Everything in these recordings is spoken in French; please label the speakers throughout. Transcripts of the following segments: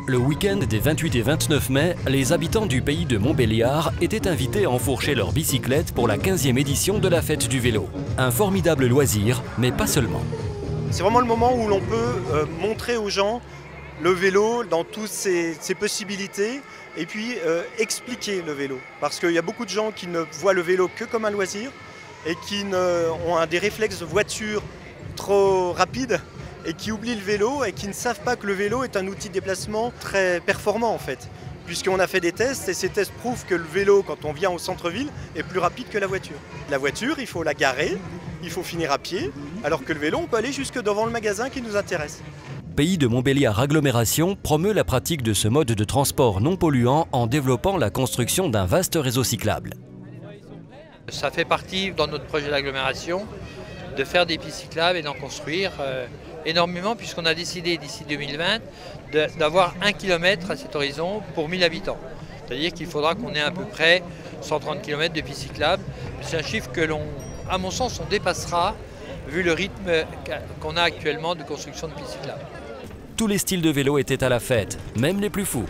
Speaker 1: Le week-end des 28 et 29 mai, les habitants du pays de Montbéliard étaient invités à enfourcher leurs bicyclettes pour la 15e édition de la fête du vélo. Un formidable loisir, mais pas seulement.
Speaker 2: C'est vraiment le moment où l'on peut montrer aux gens le vélo dans toutes ses possibilités et puis expliquer le vélo. Parce qu'il y a beaucoup de gens qui ne voient le vélo que comme un loisir et qui ont des réflexes de voiture trop rapides et qui oublient le vélo et qui ne savent pas que le vélo est un outil de déplacement très performant en fait. Puisqu'on a fait des tests et ces tests prouvent que le vélo, quand on vient au centre-ville, est plus rapide que la voiture. La voiture, il faut la garer, il faut finir à pied, alors que le vélo, on peut aller jusque devant le magasin qui nous intéresse.
Speaker 1: Pays de Montbéliard Agglomération promeut la pratique de ce mode de transport non polluant en développant la construction d'un vaste réseau cyclable.
Speaker 3: Ça fait partie dans notre projet d'agglomération de faire des pistes cyclables et d'en construire énormément, puisqu'on a décidé d'ici 2020 d'avoir 1 km à cet horizon pour 1000 habitants. C'est-à-dire qu'il faudra qu'on ait à peu près 130 km de pistes cyclables. C'est un chiffre que à mon sens, on dépassera vu le rythme qu'on a actuellement de construction de pistes cyclables.
Speaker 1: Tous les styles de vélo étaient à la fête, même les plus fous.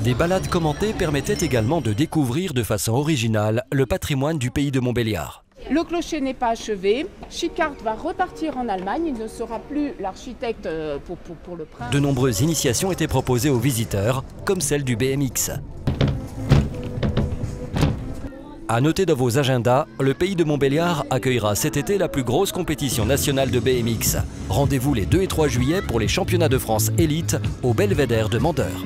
Speaker 1: Des balades commentées permettaient également de découvrir de façon originale le patrimoine du pays de Montbéliard.
Speaker 4: Le clocher n'est pas achevé. Schickhardt va repartir en Allemagne. Il ne sera plus l'architecte pour le prince.
Speaker 1: De nombreuses initiations étaient proposées aux visiteurs, comme celle du BMX. À noter dans vos agendas, le pays de Montbéliard accueillera cet été la plus grosse compétition nationale de BMX. Rendez-vous les 2 et 3 juillet pour les championnats de France élite au Belvédère de Mandeur.